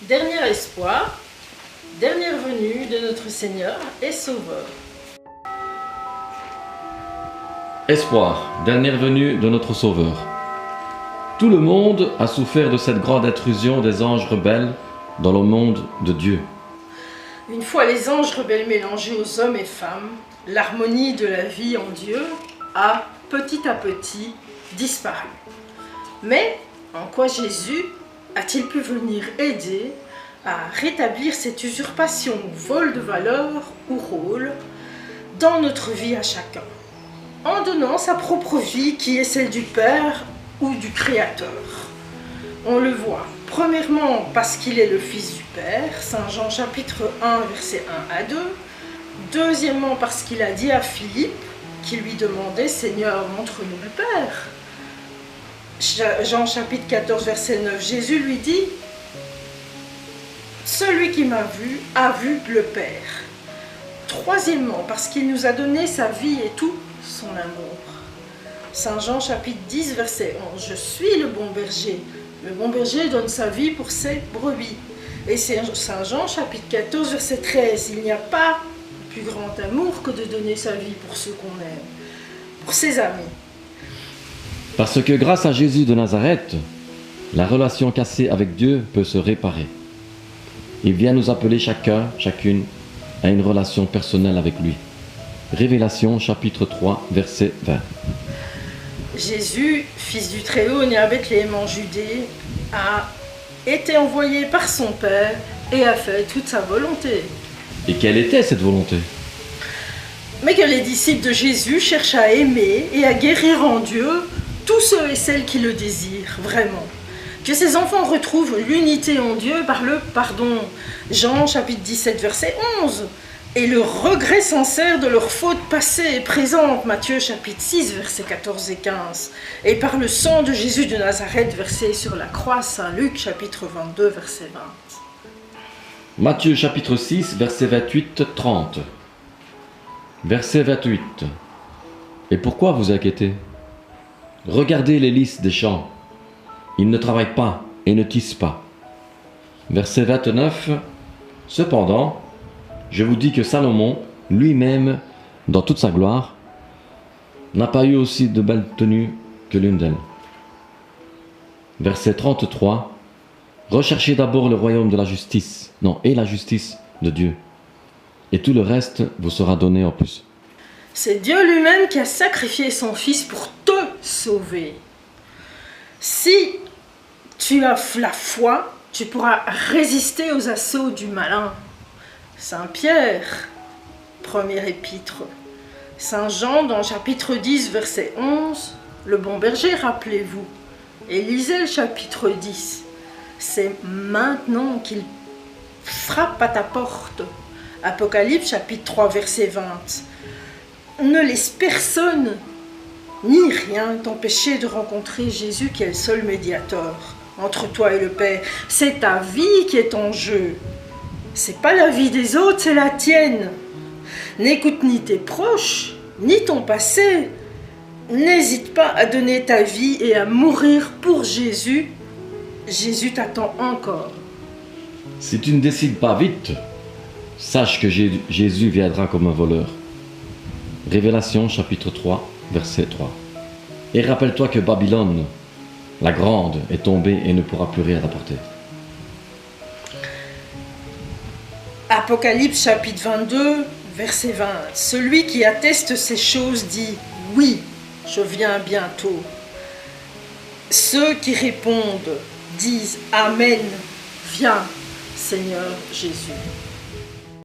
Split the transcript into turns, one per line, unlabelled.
Dernier espoir, dernière venue de notre Seigneur et Sauveur.
Espoir, dernière venue de notre Sauveur. Tout le monde a souffert de cette grande intrusion des anges rebelles dans le monde de Dieu.
Une fois les anges rebelles mélangés aux hommes et femmes, l'harmonie de la vie en Dieu a petit à petit disparu. Mais en quoi Jésus a-t-il pu venir aider à rétablir cette usurpation, vol de valeur ou rôle dans notre vie à chacun, en donnant sa propre vie qui est celle du Père ou du Créateur. On le voit, premièrement parce qu'il est le Fils du Père, Saint Jean chapitre 1 versets 1 à 2. Deuxièmement parce qu'il a dit à Philippe, qui lui demandait « Seigneur, montre-nous le Père ». Jean chapitre 14 verset 9, Jésus lui dit « Celui qui m'a vu a vu le Père ». Troisièmement parce qu'il nous a donné sa vie et tout son amour. Saint Jean chapitre 10 verset 11, « Je suis le bon berger. Le bon berger donne sa vie pour ses brebis ». Et c'est Saint Jean chapitre 14 verset 13, « Il n'y a pas plus grand amour que de donner sa vie pour ceux qu'on aime, pour ses amis. »
Parce que grâce à Jésus de Nazareth, la relation cassée avec Dieu peut se réparer. Il vient nous appeler chacun, chacune, à une relation personnelle avec lui. Révélation chapitre 3, verset 20.
Jésus, fils du Très-Haut, né à Bethléem en Judée, a été envoyé par son Père et a fait toute sa volonté.
Et quelle était cette volonté?
Mais que les disciples de Jésus cherchent à aimer et à guérir en Dieu tous ceux et celles qui le désirent vraiment. Que ces enfants retrouvent l'unité en Dieu par le pardon. Jean chapitre 17 verset 11. Et le regret sincère de leurs fautes passées et présentes. Matthieu chapitre 6 versets 14 et 15. Et par le sang de Jésus de Nazareth versé sur la croix. Saint Luc chapitre 22 verset 20.
Matthieu chapitre 6 verset 28-30. Verset 28. Et pourquoi vous inquiétez? Regardez les lys des champs. Ils ne travaillent pas et ne tissent pas. Verset 29. Cependant, je vous dis que Salomon, lui-même, dans toute sa gloire, n'a pas eu aussi de belles tenues que l'une d'elles. Verset 33. Recherchez d'abord le royaume de la justice, et la justice de Dieu. Et tout le reste vous sera donné en plus.
C'est Dieu lui-même qui a sacrifié son Fils pour te sauver. Si tu as la foi, tu pourras résister aux assauts du malin. Saint Pierre, premier épître. Saint Jean, dans chapitre 10, verset 11, le bon berger, rappelez-vous. Et lisez le chapitre 10. C'est maintenant qu'il frappe à ta porte. Apocalypse, chapitre 3, verset 20. Ne laisse personne ni rien t'empêcher de rencontrer Jésus qui est le seul médiateur entre toi et le Père. C'est ta vie qui est en jeu. C'est pas la vie des autres, c'est la tienne. N'écoute ni tes proches, ni ton passé. N'hésite pas à donner ta vie et à mourir pour Jésus. Jésus t'attend encore.
Si tu ne décides pas vite, sache que Jésus viendra comme un voleur. Révélation chapitre 3, verset 3. Et rappelle-toi que Babylone, la grande, est tombée et ne pourra plus rien apporter.
Apocalypse chapitre 22, verset 20. Celui qui atteste ces choses dit « Oui, je viens bientôt ». Ceux qui répondent disent « Amen, viens, Seigneur Jésus ».